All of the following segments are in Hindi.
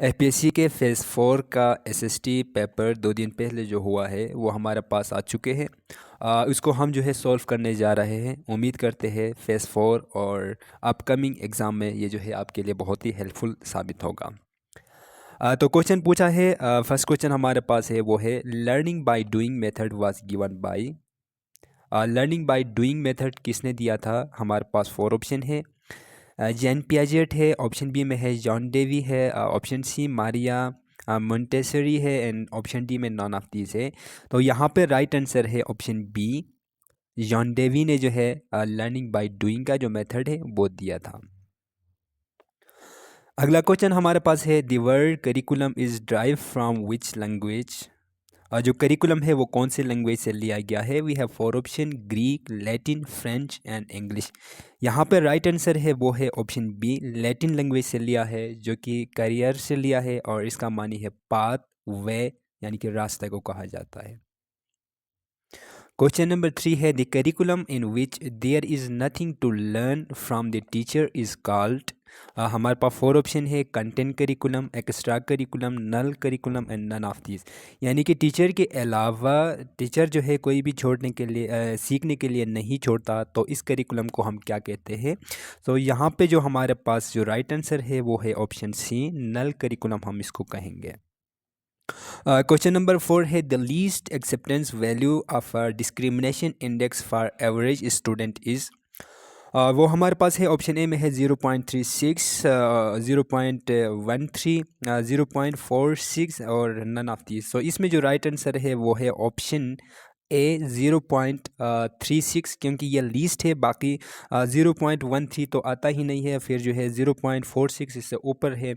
एफपीएससी के फ़ेज़ 4 का एसएसटी पेपर 2 दिन पहले जो हुआ है वो हमारे पास आ चुके हैं। उसको हम जो है सॉल्व करने जा रहे हैं। उम्मीद करते हैं फ़ेज़ 4 और अपकमिंग एग्ज़ाम में ये जो है आपके लिए बहुत ही हेल्पफुल साबित होगा। तो क्वेश्चन पूछा है, फर्स्ट क्वेश्चन हमारे पास है वो है learning by doing method was given bye. Learning by doing method किसने दिया था? हमारे पास 4 ऑप्शन है। जैन पियाजेट है, ऑप्शन बी में है जॉन डेवी है, ऑप्शन सी मारिया मोंटेसरी है एंड ऑप्शन डी में नॉन ऑफ दीज है। तो यहाँ पे राइट आंसर है ऑप्शन बी। जॉन डेवी ने जो है लर्निंग बाय डूइंग का जो मेथड है वो दिया था। अगला क्वेश्चन हमारे पास है the word curriculum is drive from which language. जो करिकुलम है वो कौन से लैंग्वेज से लिया गया है? We have 4 option Greek, Latin, French and English. यहाँ पे राइट आंसर है वो है ऑप्शन बी, लैटिन लैंग्वेज से लिया है, जो कि करियर से लिया है और इसका मानी है पाथ, वे, यानी कि रास्ते को कहा जाता है। क्वेश्चन नंबर 3 है the curriculum in which there is nothing to learn from the teacher is called. हमारे पास 4 ऑप्शन है content curriculum, extra curriculum, null curriculum and none of this. यानी कि टीचर के अलावा टीचर जो है कोई भी छोड़ने के लिए सीखने के लिए नहीं छोड़ता, तो इस करिकुलम को हम क्या कहते हैं? तो यहाँ पे जो हमारे पास जो राइट आंसर है वो है ऑप्शन सी, नल करिकुलम हम इसको कहेंगे। क्वेश्चन नंबर 4 है the least acceptance value of discrimination index for average student is. वो हमारे पास है ऑप्शन ए में है 0.36, 0.13, 0.46 और नन ऑफ दिस। तो इसमें जो राइट आंसर है वो है ऑप्शन ए 0.36, क्योंकि ये लीस्ट है। बाकी 0.13 तो आता ही नहीं है, फिर जो है 0.46 इससे ऊपर है।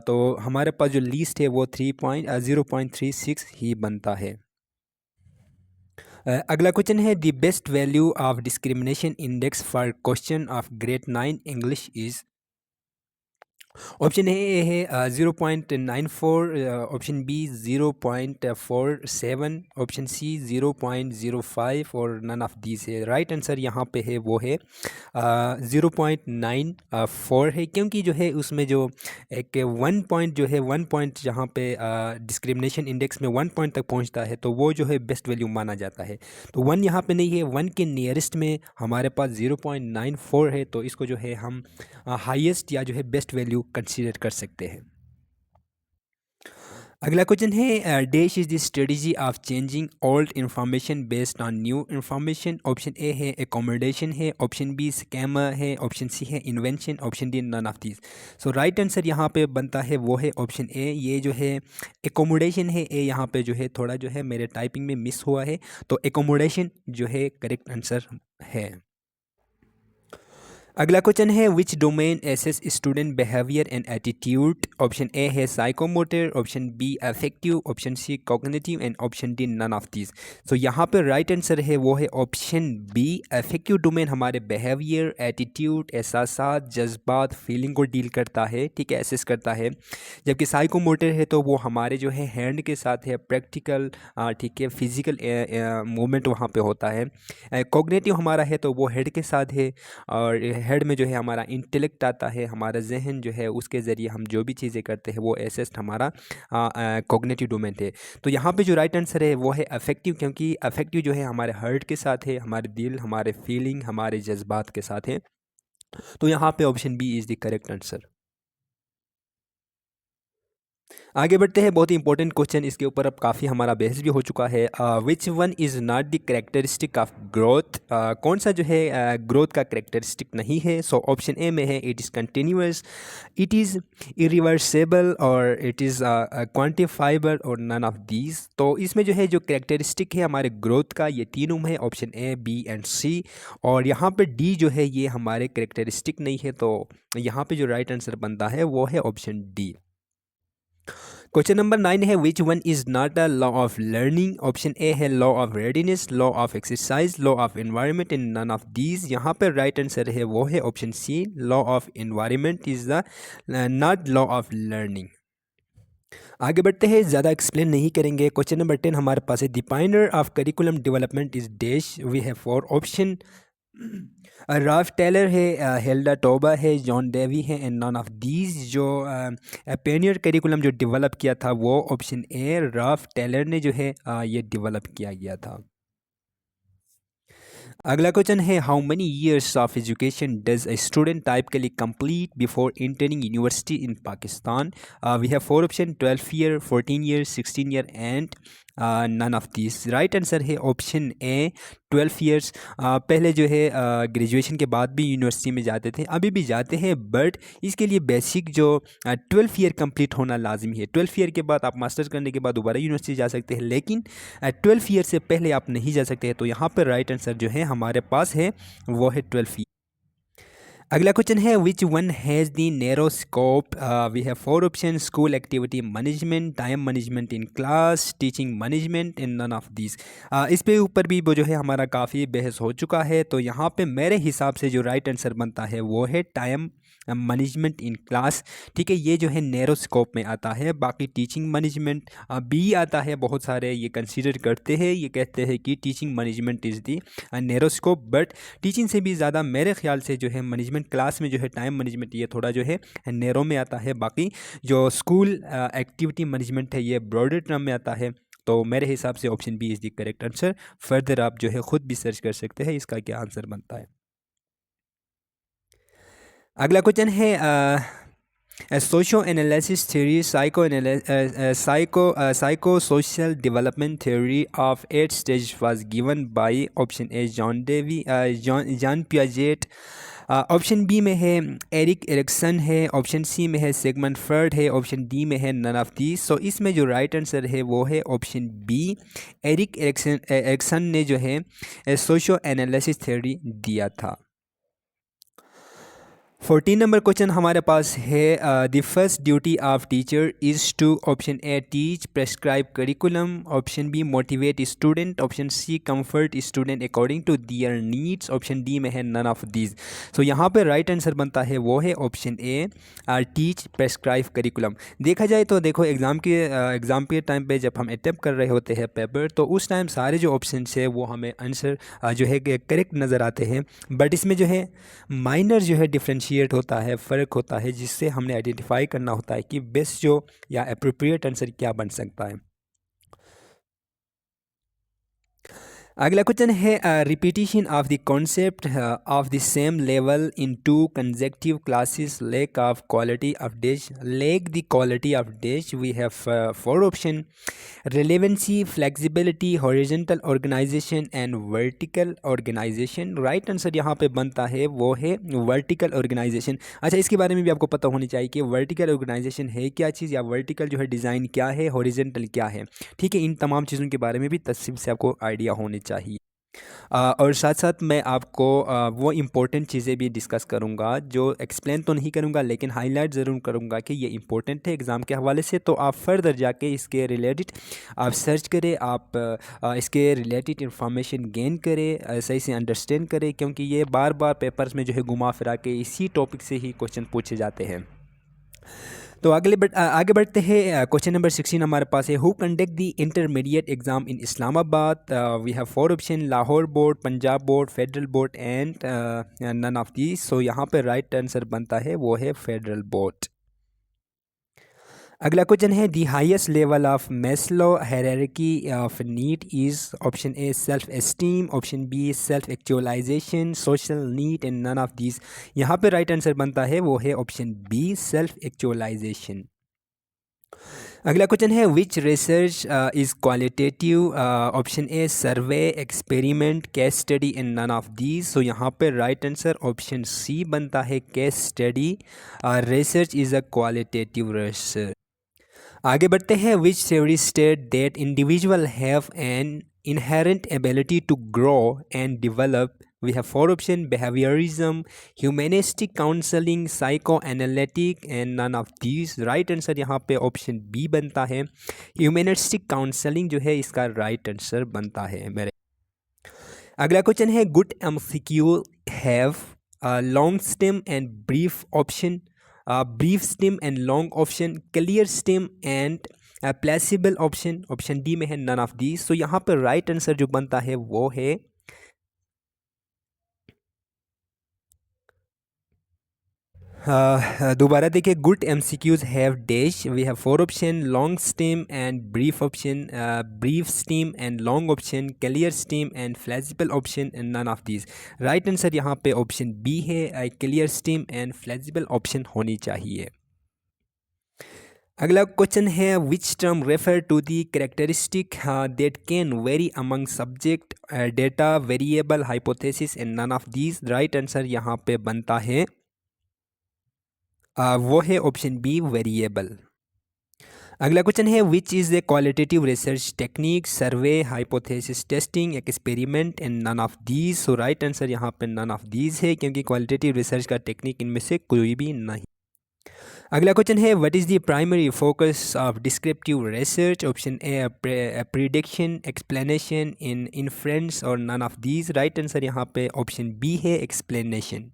तो हमारे पास जो लीस्ट है वो 0.36 ही बनता है। अगला क्वेश्चन है the best value of discrimination index for question of grade 9 English is. Option A है 0.94, ऑप्शन बी 0.47, ऑप्शन सी 0.05 और नन ऑफ दीज है। राइट आंसर यहाँ पे है वो है 0.94 है, क्योंकि जो है उसमें जो एक 1 पॉइंट जो है 1 पॉइंट जहाँ पे डिस्क्रिमिनेशन इंडेक्स में 1 पॉइंट तक पहुँचता है तो वो जो है बेस्ट वैल्यू माना जाता है। तो 1 यहाँ पे नहीं है, 1 के नियरेस्ट में हमारे पास 0.94 है, तो इसको जो है हम हाईएस्ट या जो है बेस्ट वैल्यू कंसीडर कर सकते हैं। अगला क्वेश्चन है dash is the strategy of changing old information based on new information. Option A है एकोमोडेशन है, ऑप्शन बी स्कैमर है, ऑप्शन सी है invention, option D none of this. So right answer यहाँ पे बनता है वो है ऑप्शन ए। ये जो है एकोमोडेशन है, ए यहाँ पे जो है थोड़ा जो है मेरे टाइपिंग में मिस हुआ है, तो एकोमोडेशन जो है करेक्ट आंसर है। अगला क्वेश्चन है which domain assess student behaviour and attitude. Option A है psychomotor, option B affective, option C cognitive and option D none of this. तो यहाँ पर राइट आंसर है वो है ऑप्शन बी। अफेक्टिव डोमेन हमारे बिहेवियर, एटीट्यूड, एहसासात, जज्बात, फीलिंग को डील करता है, ठीक है, एसेस करता है। जबकि साइकोमोटर है तो वो हमारे जो है हैंड के साथ है, प्रैक्टिकल, ठीक है, फिजिकल मूवमेंट वहाँ पे होता है। कॉग्निटिव हमारा है तो वो हेड के साथ है, और हेड में जो है हमारा इंटेलेक्ट आता है, हमारा जहन जो है उसके ज़रिए हम जो भी चीज़ें करते हैं वो एसेस्ट हमारा कॉग्निटिव डोमेन है। तो यहाँ पे जो राइट आंसर है वो है अफेक्टिव, क्योंकि अफेक्टिव जो है हमारे हार्ट के साथ है, हमारे दिल, हमारे फीलिंग, हमारे जज्बात के साथ है। तो यहाँ पे option B is the correct answer. आगे बढ़ते हैं, बहुत ही इंपॉर्टेंट क्वेश्चन, इसके ऊपर अब काफ़ी हमारा बहस भी हो चुका है। Which one is not the characteristic of growth. कौन सा जो है ग्रोथ का करेक्टरिस्टिक नहीं है? सो ऑप्शन ए में है it is continuous, it is irreversible और इट इज़ क्वान्टिफाइबल और नन ऑफ दीज। तो इसमें जो है जो करेक्टरिस्टिक है हमारे ग्रोथ का, ये तीनों है, ऑप्शन ए, बी एंड सी। और यहाँ पे डी जो है ये हमारे करेक्टरिस्टिक नहीं है, तो यहाँ पे जो राइट आंसर बनता है वो है ऑप्शन डी। क्वेश्चन नंबर 9 है which one is not a law of learning. Option A है law of readiness, law of exercise, law of environment and none of these. यहाँ पर राइट आंसर है वो है option C, law of environment is the not law of learning. आगे बढ़ते हैं, ज़्यादा एक्सप्लेन नहीं करेंगे। क्वेश्चन नंबर 10 हमारे पास है the pioneer of curriculum development is dash. We have 4 option. Ralph Tyler है, हेल्डा टोबा है, जॉन डेवी है एंड नन ऑफ दीज। जो पेनियर करिकुलम जो डेवलप किया था वो ऑप्शन ए राल्फ टेलर ने जो है ये डेवलप किया गया था। अगला क्वेश्चन है how many years of education does a student typically complete before entering university in Pakistan. We have four option 12 year, 14 year, 16 year and none of this. Right answer है ऑप्शन ए 12 ईयर्स। पहले जो है ग्रेजुएशन के बाद भी यूनिवर्सिटी में जाते थे, अभी भी जाते हैं, बट इसके लिए बेसिक जो 12 ईयर कंप्लीट होना लाजमी है। 12 ईयर के बाद आप मास्टर्स करने के बाद दोबारा यूनिवर्सिटी जा सकते हैं, लेकिन 12 ईयर से पहले आप नहीं जा सकते हैं। तो यहाँ पर राइट आंसर जो है हमारे पास है वो है 12 ईयर। अगला क्वेश्चन है which one has the narrow scope. We have four option school activity management, time management in class, teaching management and none of this. इस पे ऊपर भी वो जो है हमारा काफ़ी बहस हो चुका है। तो यहाँ पे मेरे हिसाब से जो राइट आंसर बनता है वो है टाइम मैनेजमेंट इन क्लास। ठीक है, ये जो है नैरो स्कोप में आता है। बाकी टीचिंग मैनेजमेंट भी आता है, बहुत सारे ये कंसीडर करते हैं, ये कहते हैं कि teaching management is the narrow scope, but teaching से भी ज़्यादा मेरे ख्याल से जो है मैनेजमेंट क्लास में जो है टाइम मैनेजमेंट ये थोड़ा जो है नैरो में आता है। बाकी जो स्कूल एक्टिविटी मैनेजमेंट है ये ब्रॉडर टर्म में आता है। तो मेरे हिसाब से option B is the correct answer. Further आप जो है खुद भी सर्च कर सकते हैं इसका क्या आंसर बनता है। अगला क्वेश्चन है socio analysis theory, psycho social development theory of 8 stage was given by option A John Dewey, John Piaget, option B में है एरिक एरिक्सन है, ऑप्शन सी में है सिगमंड फ्रॉइड है, ऑप्शन डी में है नन ऑफ दीज। सो इसमें जो राइट आंसर है वो है ऑप्शन बी एरिक एरिक्सन ने जो है सोशो एनालिसिस थ्योरी दिया था। 14 नंबर क्वेश्चन हमारे पास है the first duty of teacher is to option A teach prescribe curriculum, option B motivate student, option C comfort student according to their needs, option D में है नन ऑफ दीज। सो यहाँ पर राइट आंसर बनता है वो है option A teach prescribe curriculum. देखा जाए तो देखो एग्ज़ाम के टाइम पे जब हम अटैम्प्ट कर रहे होते हैं पेपर, तो उस टाइम सारे जो ऑप्शन है वो हमें आंसर जो है करेक्ट नज़र आते हैं, बट इसमें जो है माइनर जो है डिफरेंशिएट होता है, फ़र्क होता है, जिससे हमने आइडेंटिफाई करना होता है कि बेस्ट जो या अप्रोप्रिएट आंसर क्या बन सकता है। अगला क्वेश्चन है repetition of the concept of the same level in two consecutive classes lack of quality of dish, lack the quality of dish. We have four option relevancy, flexibility, horizontal organisation and vertical organisation. Right answer यहाँ पे बनता है वो है वर्टिकल ऑर्गेनाइजेशन। अच्छा, इसके बारे में भी आपको पता होनी चाहिए कि वर्टिकल ऑर्गेनाइजेशन है क्या चीज़, या वर्टिकल जो है डिज़ाइन क्या है, हॉरिजॉन्टल क्या है। ठीक है, इन तमाम चीज़ों के बारे में भी तफसील से आपको आइडिया होनी चाहिए। और साथ साथ मैं आपको वो इम्पोर्टेंट चीज़ें भी डिस्कस करूँगा, जो एक्सप्लेन तो नहीं करूँगा लेकिन हाईलाइट ज़रूर करूँगा कि ये इम्पोर्टेंट है एग्ज़ाम के हवाले से। तो आप फर्दर जाके इसके रिलेटेड आप सर्च करें, आप इसके रिलेटेड इंफॉर्मेशन गेन करें, सही से अंडरस्टैंड करें, क्योंकि ये बार बार पेपर्स में जो है घुमा फिरा के इसी टॉपिक से ही क्वेश्चन पूछे जाते हैं। तो आगे बढ़ते हैं। क्वेश्चन नंबर 16 हमारे पास है who conduct the intermediate exam in Islamabad. We have four option Lahore board, Punjab board, federal board and none of these. So यहाँ पे राइट आंसर बनता है वो है फेडरल बोर्ड। अगला क्वेश्चन है the highest level of Maslow hierarchy of need is option A self esteem, option B self actualization, social need and none of these. यहाँ पे राइट आंसर बनता है वो है ऑप्शन बी सेल्फ एक्चुअलाइजेशन। अगला क्वेश्चन है which research is qualitative, option A survey, experiment, case study and none of these. So यहाँ पे राइट आंसर ऑप्शन सी बनता है case study. Research is a qualitative research. आगे बढ़ते हैं विच theory state that individual have an inherent ability to grow and develop. We have four options behaviorism, humanistic counseling, psychoanalytic and none of these. right answer यहाँ पे ऑप्शन बी बनता है humanistic counseling जो है इसका right answer बनता है मेरे। अगला क्वेश्चन है good MCQ have long stem and brief option, brief stem and long option, clear stem and plausible option, option D में है नन ऑफ दीज। सो यहाँ पर राइट आंसर जो बनता है वो है दोबारा देखिए, good MCQs have dash, we have four option, long stem and brief option, brief stem and long option, clear stem and flexible option and none of these. Right answer यहाँ पे ऑप्शन बी है, clear stem and flexible option होनी चाहिए। अगला क्वेश्चन है, which term refer to the characteristic that can vary among subject, data, variable, hypothesis and none of these. Right answer यहाँ पे बनता है वो है ऑप्शन बी, वेरिएबल। अगला क्वेश्चन है, which is the qualitative research technique, survey, hypothesis testing, experiment and none of these. So right answer यहाँ पे नन ऑफ दीज है, क्योंकि क्वालिटेटिव रिसर्च का टेक्निक इनमें से कोई भी नहीं। अगला क्वेश्चन है, what is the primary focus of descriptive research. Option A prediction, explanation, in inference और none of these. Right answer यहाँ पे ऑप्शन बी है, एक्सप्लेनेशन।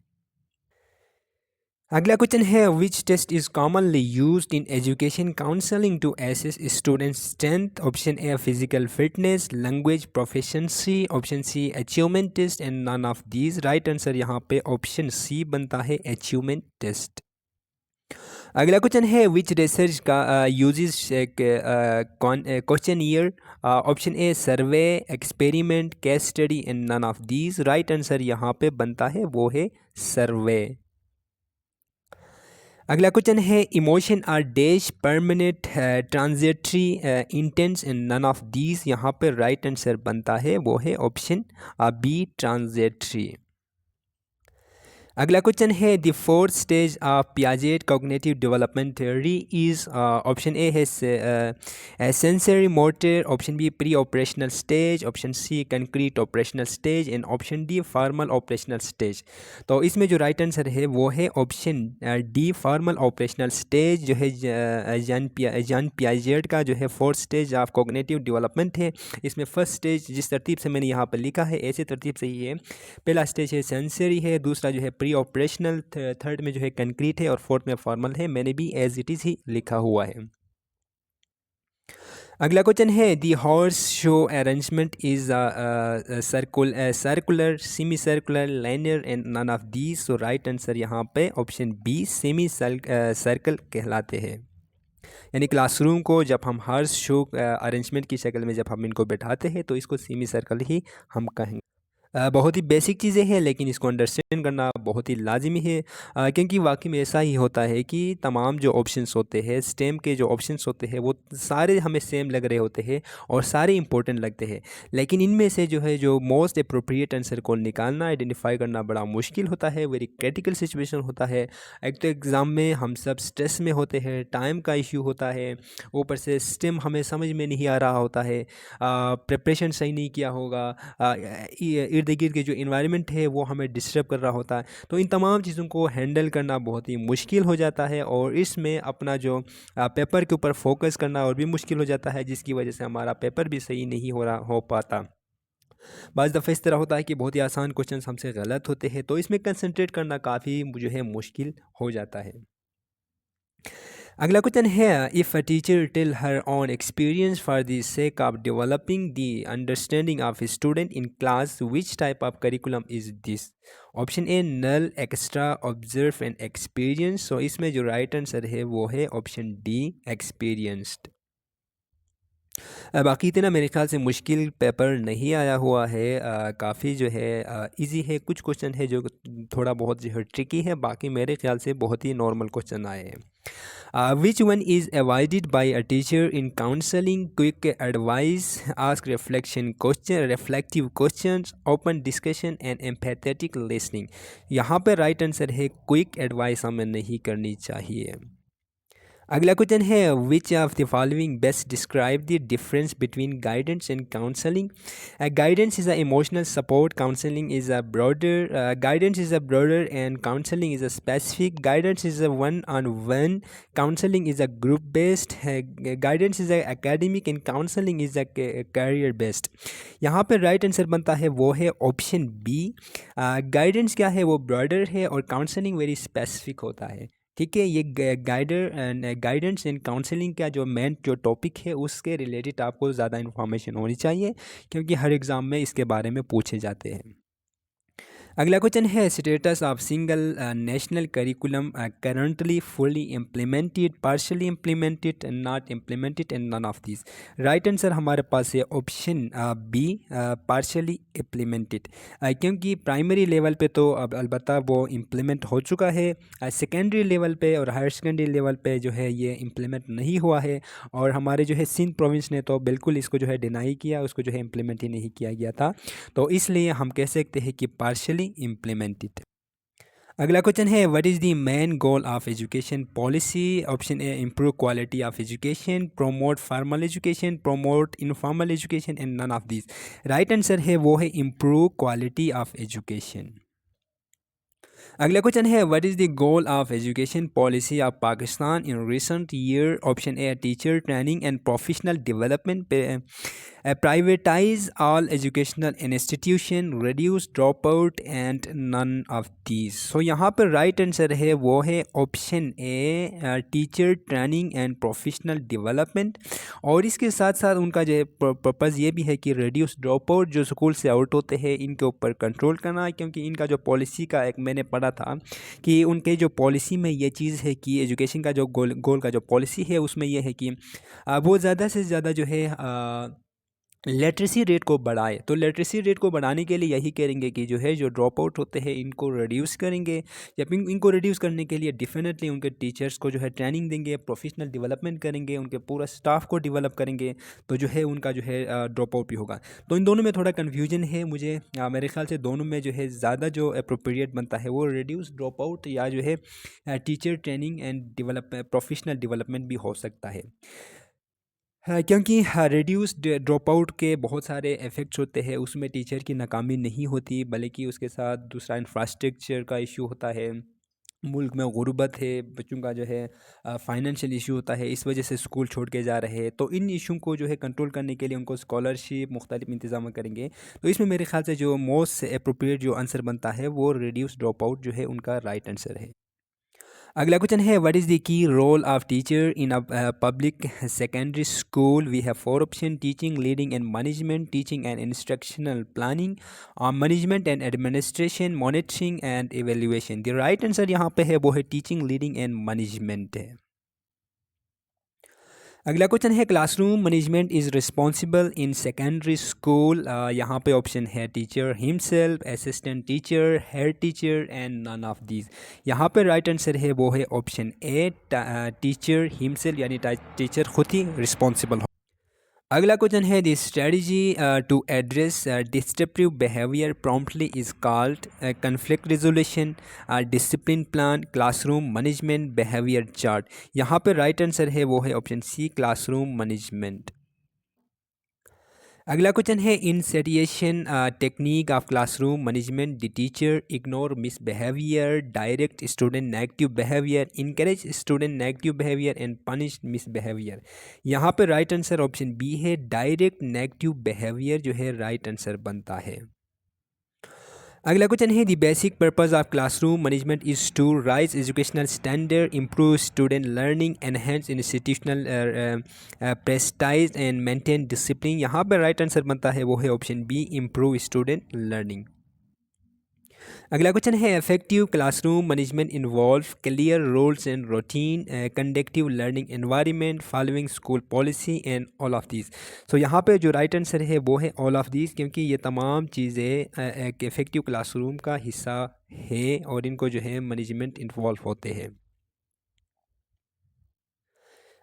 अगला क्वेश्चन है, which test is commonly used in education counselling to assess student strength. Option A physical fitness, language proficiency, option C achievement test and none of these. Right answer यहाँ पे ऑप्शन सी बनता है, अचीवमेंट टेस्ट। अगला क्वेश्चन है, विच रिसर्च का uses questionnaire. Option A survey, experiment, case study and none of these. Right answer यहाँ पे बनता है वो है सर्वे। अगला क्वेश्चन है, emotion are dash, permanent, transitory, intense and none of these. यहाँ पे राइट आंसर बनता है वो है ऑप्शन बी, ट्रांजिटरी। अगला क्वेश्चन है, the fourth stage of Piaget cognitive development theory is. Option A है sensory motor, option B pre operational stage, option C concrete operational stage and option D formal operational stage. तो इसमें जो राइट आंसर है वो है option D, formal operational stage, जो है जॉन पियाजेट का जो है fourth stage of cognitive development है। इसमें फर्स्ट स्टेज जिस तरतीब से मैंने यहाँ पर लिखा है ऐसे तरतीब से ही है। पहला स्टेज है सेंसरी है, दूसरा जो है प्री ऑपरेशनल, थर्ड में जो है कंक्रीट है और फोर्थ में फॉर्मल है। मैंने भी एज इट इज़ ही लिखा हुआ है। अगला क्वेश्चन है, the horseshoe arrangement is circular, semi circular, linear and none of these. So right answer यहाँ पे ऑप्शन बी, सेमी सर्कल कहलाते हैं। यानी क्लासरूम को जब हम हॉर्स शो अरेंजमेंट की शक्ल में जब हम इनको बैठाते हैं तो इसको सेमी सर्कल ही हम कहेंगे। बहुत ही बेसिक चीज़ें हैं, लेकिन इसको अंडरस्टैंड करना बहुत ही लाजिमी है, क्योंकि वाकई में ऐसा ही होता है कि तमाम जो ऑप्शंस होते हैं, स्टेम के जो ऑप्शंस होते हैं वो सारे हमें सेम लग रहे होते हैं और सारे इंपॉर्टेंट लगते हैं, लेकिन इनमें से जो है जो मोस्ट अप्रोप्रिएट आंसर को निकालना, आइडेंटिफाई करना बड़ा मुश्किल होता है, वेरी क्रिटिकल सिचुएशन होता है। एक तो एग्ज़ाम में हम सब स्ट्रेस में होते हैं, टाइम का इश्यू होता है, ऊपर से स्टेम हमें समझ में नहीं आ रहा होता है, प्रिपरेशन सही नहीं किया होगा, इर्द गिर्द के जो इन्वायरमेंट है वो हमें डिस्टर्ब कर रहा होता है। तो इन तमाम चीज़ों को हैंडल करना बहुत ही मुश्किल हो जाता है और इसमें अपना जो पेपर के ऊपर फोकस करना और भी मुश्किल हो जाता है, जिसकी वजह से हमारा पेपर भी सही नहीं हो पाता। बाज़ दफ़ा इस तरह होता है कि बहुत ही आसान क्वेश्चन हमसे गलत होते हैं, तो इसमें कंसंट्रेट करना काफ़ी जो है मुश्किल हो जाता है। अगला क्वेश्चन है, if a teacher tell her on experience for the sake of developing the understanding of student in class, which type of curriculum is this. Option A null, extra, observe and experience. So इसमें जो राइट आंसर है वो है ऑप्शन डी, एक्सपीरियंस्ड। बाकी इतना मेरे ख्याल से मुश्किल पेपर नहीं आया हुआ है, काफ़ी जो है इजी है। कुछ क्वेश्चन है जो थोड़ा बहुत जो है ट्रिकी है, बाकी मेरे ख्याल से बहुत ही नॉर्मल क्वेश्चन आए हैं। Which one is avoided by a teacher in counseling? Quick advice, ask reflective questions, open discussion and empathetic listening। यहाँ पे राइट आंसर है क्विक एडवाइस हमें नहीं करनी चाहिए। अगला क्वेश्चन है, which of the following best describe the difference between guidance and counselling. Guidance is a emotional support, counselling is a broader, guidance is a broader and counselling is a specific. Guidance is a one on one, counselling is a group based. Guidance is a academic and counselling is a career based. यहाँ पर राइट आंसर बनता है वो है ऑप्शन बी। गाइडेंस क्या है, वो ब्रॉडर है और काउंसलिंग वेरी स्पेसिफिक होता है। ठीक है, ये गाइडेंस एंड काउंसलिंग का जो मेन जो टॉपिक है उसके रिलेटेड आपको ज़्यादा इन्फॉर्मेशन होनी चाहिए, क्योंकि हर एग्ज़ाम में इसके बारे में पूछे जाते हैं। अगला क्वेश्चन है status of single national curriculum currently fully implemented, partially implemented, not implemented and none of this. Right answer हमारे पास है ऑप्शन बी, पार्शली इम्प्लीमेंटेड। क्योंकि प्राइमरी लेवल पे तो अब अलबत्ता वो इम्प्लीमेंट हो चुका है, सेकेंडरी लेवल पे और हायर सेकेंडरी लेवल पे जो है ये इम्प्लीमेंट नहीं हुआ है। और हमारे जो है सिंध प्रोविंस ने तो बिल्कुल इसको जो है डिनाई किया, उसको जो है इम्प्लीमेंट ही नहीं किया गया था। तो इसलिए हम कह सकते हैं कि पार्शली इम्प्लीमेंटेड। अगला क्वेश्चन है what is the main goal of education policy. Option A improve quality of education, promote formal education, promote informal education and none of this. Right answer है वो है इम्प्रूव क्वालिटी ऑफ एजुकेशन। अगला क्वेश्चन है what is the goal of education policy of Pakistan in recent year. Option A teacher training and professional development, privatise all educational institution, reduce drop out and none of these. So यहाँ पर राइट आंसर है वो है option A teacher training and professional development. और इसके साथ साथ उनका जो है पर्पज़ ये भी है कि रिड्यूस ड्रॉप आउट, जो स्कूल से आउट होते हैं इनके ऊपर कंट्रोल करना। क्योंकि इनका जो पॉलिसी का एक मैंने पढ़ा था कि उनके जो पॉलिसी में ये चीज़ है कि एजुकेशन का जो गोल का जो पॉलिसी है उसमें यह है कि वो ज़्यादा से ज़्यादा जो है लिटरेसी रेट को बढ़ाए। तो लिटरेसी रेट को बढ़ाने के लिए यही करेंगे कि जो है जो ड्रॉप आउट होते हैं इनको रिड्यूस करेंगे। जब इनको रिड्यूस करने के लिए डेफिनेटली उनके टीचर्स को जो है ट्रेनिंग देंगे, प्रोफेशनल डेवलपमेंट करेंगे, उनके पूरा स्टाफ को डेवलप करेंगे, तो जो है उनका जो है ड्रॉप आउट भी होगा। तो इन दोनों में थोड़ा कन्फ्यूजन है मुझे, मेरे ख्याल से दोनों में जो है ज़्यादा जो अप्रोप्रिएट बनता है वो रिड्यूस ड्रॉप आउट या जो है teacher training and professional development भी हो सकता है। हाँ, क्योंकि रिड्यूस ड्रॉप आउट के बहुत सारे इफ़ेक्ट्स होते हैं, उसमें टीचर की नाकामी नहीं होती बल्कि उसके साथ दूसरा इंफ्रास्ट्रक्चर का इशू होता है, मुल्क में गुर्बत है, बच्चों का जो है फाइनेंशियल इशू होता है, इस वजह से स्कूल छोड़ के जा रहे हैं। तो इन इशू को जो है कंट्रोल करने के लिए उनको स्कॉलरशिप मुख्तलिफ इंतजाम करेंगे। तो इसमें मेरे ख्याल से जो मोस्ट अप्रोप्रिएट जो आंसर बनता है वो रिड्यूस ड्रॉप आउट जो है उनका राइट आंसर है। अगला क्वेश्चन है what is the key role of teacher in a public secondary school. We have four option: teaching, leading and management, teaching and instructional planning, management and administration, monitoring and evaluation. The right answer यहाँ पे है वो है टीचिंग, लीडिंग एंड मैनेजमेंट है। अगला क्वेश्चन है classroom management is responsible in secondary school. यहाँ पे ऑप्शन है teacher himself, assistant teacher, head teacher and none of these. यहाँ पे राइट आंसर है वो है ऑप्शन ए, टीचर हिमसेल्फ, यानी टीचर खुद ही रिस्पॉन्सिबल हो। अगला क्वेश्चन है the strategy to address disruptive behaviour promptly is called conflict resolution, discipline plan, classroom management, behaviour chart. यहाँ पर राइट आंसर है वो है ऑप्शन सी, क्लासरूम मैनेजमेंट। अगला क्वेश्चन है in satiation technique of classroom management the teacher ignore misbehaviour, direct student negative behaviour, encourage student negative behaviour and punish misbehaviour. यहाँ पर राइट आंसर ऑप्शन बी है, डायरेक्ट नेगेटिव बिहेवियर जो है राइट आंसर बनता है। अगला क्वेश्चन है the basic purpose of classroom management is to raise educational standard, improve student learning, enhance institutional prestige and maintain discipline. यहाँ पर राइट आंसर बनता है वो है option B, improve student learning. अगला क्वेश्चन है effective classroom management involve clear roles and routine, conductive learning environment, following school policy and all of these. So यहाँ पे जो राइट आंसर है वो है ऑल ऑफ दीज, क्योंकि ये तमाम चीज़ें एक इफेक्टिव क्लासरूम का हिस्सा है और इनको जो है मैनेजमेंट इन्वॉल्व होते हैं।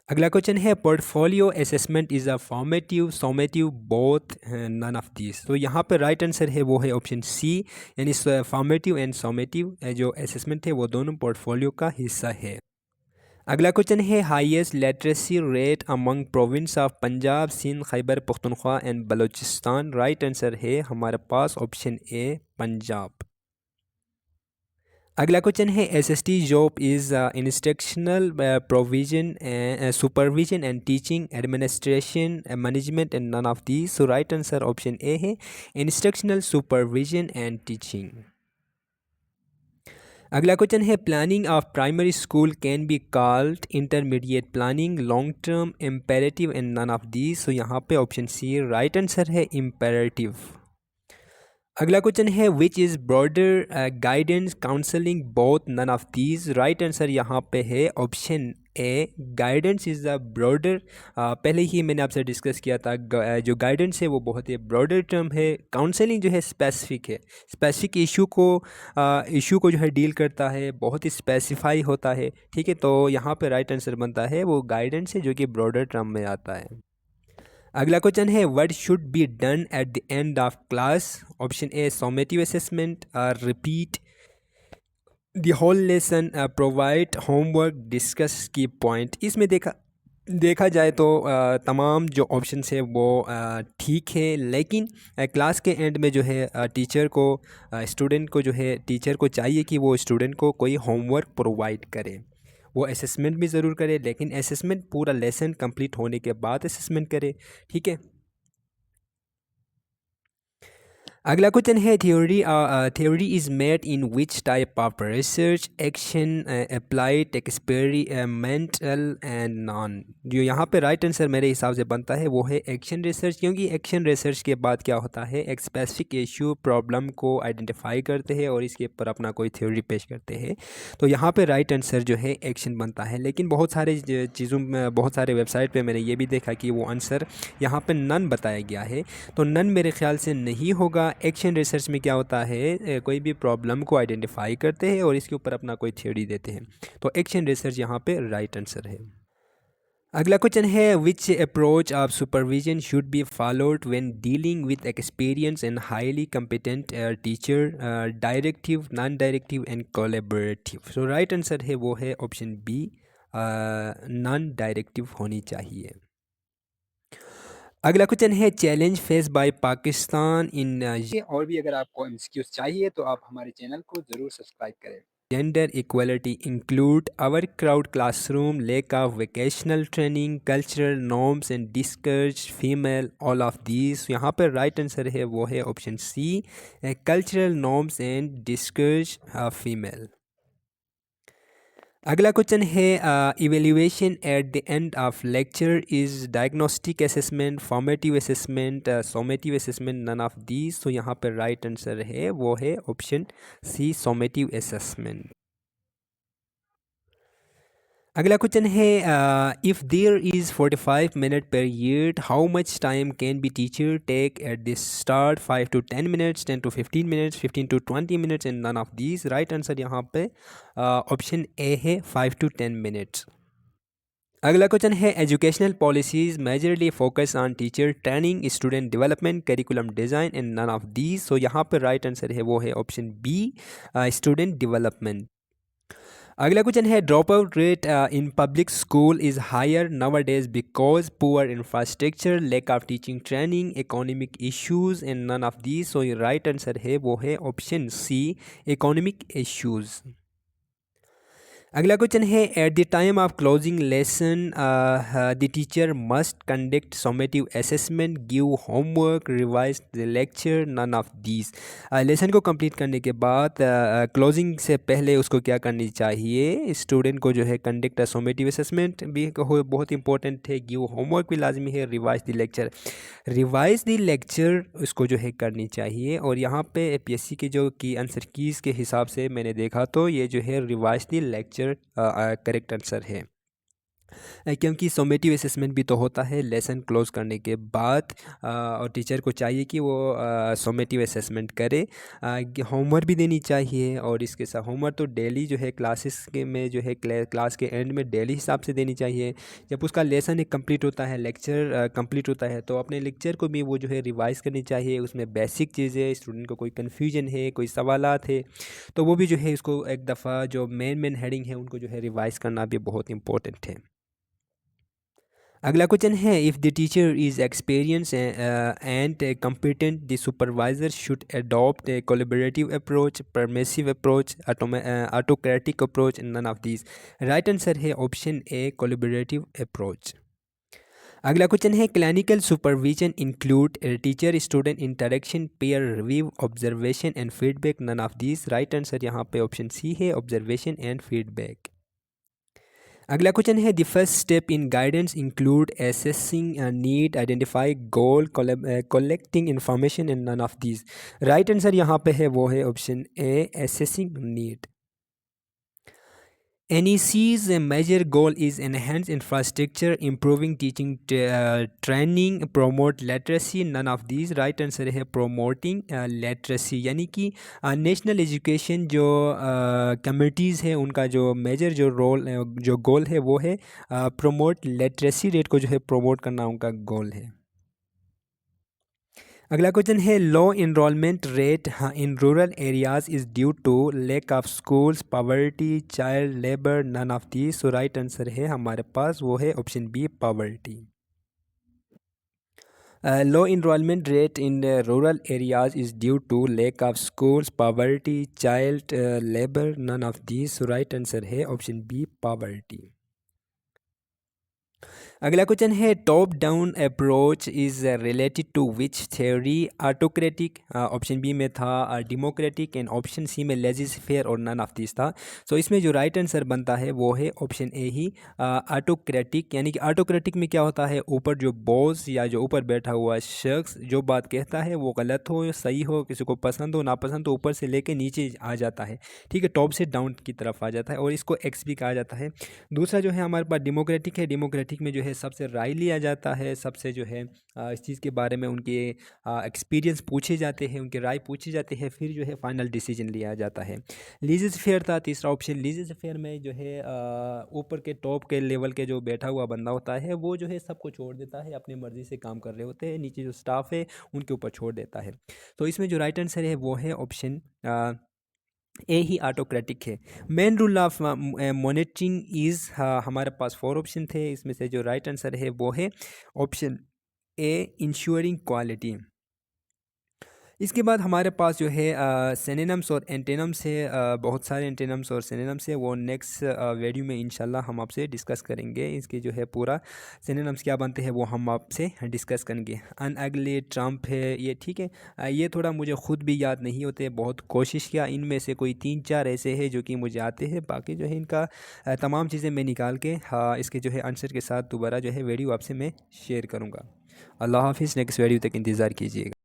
अगला क्वेश्चन है portfolio assessment is a formative, summative, both, none of this. तो यहाँ पर राइट आंसर है वो है ऑप्शन सी, यानी फॉर्मेटिव एंड सॉमेटिव जो असेसमेंट है वो दोनों पोर्टफोलियो का हिस्सा है। अगला क्वेश्चन है highest literacy rate among province of Punjab, Sindh, Khyber Pakhtunkhwa and Balochistan. Right answer है हमारे पास ऑप्शन ए, पंजाब। अगला क्वेश्चन है SST job is instructional provision, supervision and teaching, administration, management and none of the. So right answer option A है, इंस्ट्रक्शनल, सुपरविजन एंड टीचिंग। अगला क्वेश्चन है planning of primary school can be called intermediate planning, long term, imperative and none of these. So यहाँ पे ऑप्शन सी राइट आंसर है, इम्पेरेटिव। अगला क्वेश्चन है which is broader guidance counselling both none of these. Right answer यहाँ पे है option A, guidance is the broader. पहले ही मैंने आपसे डिस्कस किया था, जो गाइडेंस है वो बहुत ही ब्रॉडर टर्म है, काउंसलिंग जो है स्पेसिफिक है, स्पेसिफिक इशू को जो है डील करता है, बहुत ही स्पेसिफाई होता है। ठीक है, तो यहाँ पे राइट आंसर बनता है वो गाइडेंस है जो कि ब्रॉडर टर्म में आता है। अगला क्वेश्चन है what should be done at the end of class. Option A summative assessment, repeat the whole lesson, provide homework, discuss key point. इसमें देखा जाए तो तमाम जो ऑप्शंस है वो ठीक है, लेकिन क्लास के एंड में जो है टीचर को स्टूडेंट को जो है टीचर को चाहिए कि वो स्टूडेंट को कोई होमवर्क प्रोवाइड करे। वो असेसमेंट भी ज़रूर करे, लेकिन असेसमेंट पूरा लेसन कंप्लीट होने के बाद असेसमेंट करे। ठीक है, अगला क्वेश्चन है theory is made in which type of research, action, applied, experimental and non. जो यहाँ पे राइट आंसर मेरे हिसाब से बनता है वो है एक्शन रिसर्च, क्योंकि एक्शन रिसर्च के बाद क्या होता है, एक स्पेसिफिक इशू प्रॉब्लम को आइडेंटिफाई करते हैं और इसके ऊपर अपना कोई थ्योरी पेश करते हैं। तो यहाँ पे राइट आंसर जो है एक्शन बनता है, लेकिन बहुत सारे चीज़ों में, बहुत सारे वेबसाइट पे मैंने ये भी देखा कि वो आंसर यहाँ पे नन बताया गया है, तो नन मेरे ख्याल से नहीं होगा। एक्शन रिसर्च में क्या होता है, कोई भी प्रॉब्लम को आइडेंटिफाई करते हैं और इसके ऊपर अपना कोई थ्योरी देते हैं, तो एक्शन रिसर्च यहाँ पे राइट आंसर है। अगला क्वेश्चन है which approach of supervision should be followed when dealing with experience and highly competent teacher, directive, non directive and collaborative. So right answer है वो है ऑप्शन बी, नॉन डायरेक्टिव होनी चाहिए। अगला क्वेश्चन है चैलेंज फेस बाय पाकिस्तान इन ये, और भी अगर आपको एमसीक्यूज चाहिए तो आप हमारे चैनल को ज़रूर सब्सक्राइब करें। Gender equality include our crowd classroom, lack of vocational training, cultural norms and discourage female, all of these. यहाँ पर राइट आंसर है वो है option C, cultural norms and discourage female. अगला क्वेश्चन है evaluation at the end of lecture is diagnostic assessment, formative assessment, summative assessment, none of these. तो यहाँ पर राइट आंसर है वो है ऑप्शन सी, सॉमेटिव असेसमेंट। अगला क्वेश्चन है if there is 45 minute per year, how much time can be teacher take at this start, 5 to 10 minutes, 10 to 15 minutes, 15 to 20 minutes and none of these. Right answer यहाँ पे ऑप्शन ए है 5 to 10 मिनट्स। अगला क्वेश्चन है educational policies majorly focus on teacher training, student development, curriculum design and none of these. So यहाँ पर राइट आंसर है वो है ऑप्शन बी, स्टूडेंट डेवलपमेंट। अगला क्वेश्चन है drop out rate in public school is higher nowadays because poor infrastructure, lack of teaching training, economic issues and none of these. So right answer है वो है ऑप्शन सी, इकोनॉमिक इश्यूज। अगला क्वेश्चन है at the time of closing lesson the teacher must conduct summative assessment, give homework, revise the lecture, none of these. Lesson को कंप्लीट करने के बाद क्लोजिंग से पहले उसको क्या करनी चाहिए, स्टूडेंट को जो है कंडक्ट सॉमेटिव असेसमेंट भी बहुत इंपॉर्टेंट है, गिव होमवर्क भी लाजमी है, revise the lecture, revise the lecture उसको जो है करनी चाहिए। और यहाँ पे एपीएससी के जो की आंसर कीज़ के हिसाब से मैंने देखा तो ये जो है revise the lecture correct answer है, क्योंकि सॉमेटिव असेसमेंट भी तो होता है लेसन क्लोज करने के बाद, और टीचर को चाहिए कि वो सॉमेटिव असेसमेंट करे, होमवर्क भी देनी चाहिए। और इसके साथ होमवर्क तो डेली जो है क्लासेस के में जो है क्लास के एंड में डेली हिसाब से देनी चाहिए। जब उसका लेसन एक कंप्लीट होता है, लेक्चर कंप्लीट होता है, तो अपने लेक्चर को भी वो जो है रिवाइज़ करनी चाहिए। उसमें बेसिक चीज़ें, स्टूडेंट को कोई कन्फ्यूजन है, कोई सवालात है, तो वो भी जो है इसको एक दफ़ा जो मेन हेडिंग है उनको जो है रिवाइज़ करना भी बहुत इंपॉर्टेंट है। अगला क्वेश्चन है if the teacher is experience and competent, the supervisor should adopt a collaborative approach, permissive approach, autocratic approach, none of these। Right answer है ऑप्शन ए, collaborative approach। अगला क्वेश्चन है clinical supervision include teacher student interaction, peer review, observation and feedback, none of these. Right answer यहाँ पे ऑप्शन सी है, ऑब्जर्वेशन एंड फीडबैक। अगला क्वेश्चन है the first step in guidance include assessing need, identify goal, collecting information and none of these. Right answer यहाँ पे है वो है option A, assessing need. NEC's major goal is enhance infrastructure, improving teaching training, promote literacy. None of these. Right answer है promoting literacy, यानी कि नेशनल एजुकेशन जो कम्युनिटीज़ है उनका जो मेजर जो रोल जो गोल है वो है प्रमोट लिटरेसी रेट को जो है प्रमोट करना उनका गोल है। अगला क्वेश्चन है low enrollment rate in rural areas is due to lack of schools, poverty, child labour, none of these. So right answer है हमारे पास वो है option B, poverty. Low enrollment rate in rural areas is due to lack of schools, poverty, child labour, none of these. So right answer है ऑप्शन बी, पॉवर्टी। अगला क्वेश्चन है top down approach is related to which theory? Autocratic, option B में था डेमोक्रेटिक, एंड ऑप्शन सी में लेजिस्लेयर और नन ऑफ दिस था। सो इसमें जो राइट आंसर बनता है वो है ऑप्शन ए ही, ऑटोक्रेटिक। यानी कि ऑटोक्रेटिक में क्या होता है, ऊपर जो बॉस या जो ऊपर बैठा हुआ शख्स जो बात कहता है वो गलत हो सही हो, किसी को पसंद हो नापसंद, तो ऊपर से लेके नीचे आ जाता है, ठीक है, टॉप से डाउन की तरफ आ जाता है, और इसको एक्स भी कहा जाता है। दूसरा जो है हमारे पास डेमोक्रेटिक है, डेमोक्रेटिक में जो है सबसे राय लिया जाता है, सबसे जो है इस चीज़ के बारे में उनके एक्सपीरियंस पूछे जाते हैं, उनके राय पूछे जाते हैं, फिर जो है फाइनल डिसीजन लिया जाता है। लीजिस्फेयर था तीसरा ऑप्शन। लीजिस्फेयर में जो है ऊपर के टॉप के लेवल के जो बैठा हुआ बंदा होता है वो जो है सबको छोड़ देता है, अपनी मर्ज़ी से काम कर रहे होते हैं, नीचे जो स्टाफ है उनके ऊपर छोड़ देता है। तो इसमें जो राइट आंसर है वो है ऑप्शन ए ही, ऑटोक्रेटिक है। Main rule of monitoring is, हमारे पास 4 ऑप्शन थे, इसमें से जो राइट आंसर है वो है ऑप्शन ए, इंश्योरिंग क्वालिटी। इसके बाद हमारे पास जो है सिनोनिम्स और एंटोनिम्स है, बहुत सारे एंटोनिम्स और सिनोनिम्स है, वो नेक्स्ट वीडियो में इंशाल्लाह हम आपसे डिस्कस करेंगे। इसके जो है पूरा सिनोनिम्स क्या बनते हैं वो हम आपसे डिस्कस करेंगे। अनअगली, ट्रम्प है ये, ठीक है। ये थोड़ा मुझे ख़ुद भी याद नहीं होते, बहुत कोशिश किया, इनमें से कोई 3-4 ऐसे हैं जो कि मुझे आते हैं, बाकी जो है इनका तमाम चीज़ें मैं निकाल के इसके जो है आंसर के साथ दोबारा जो है वीडियो आपसे मैं शेयर करूँगा। अल्लाह हाफिज़, नेक्स्ट वीडियो तक इंतज़ार कीजिएगा।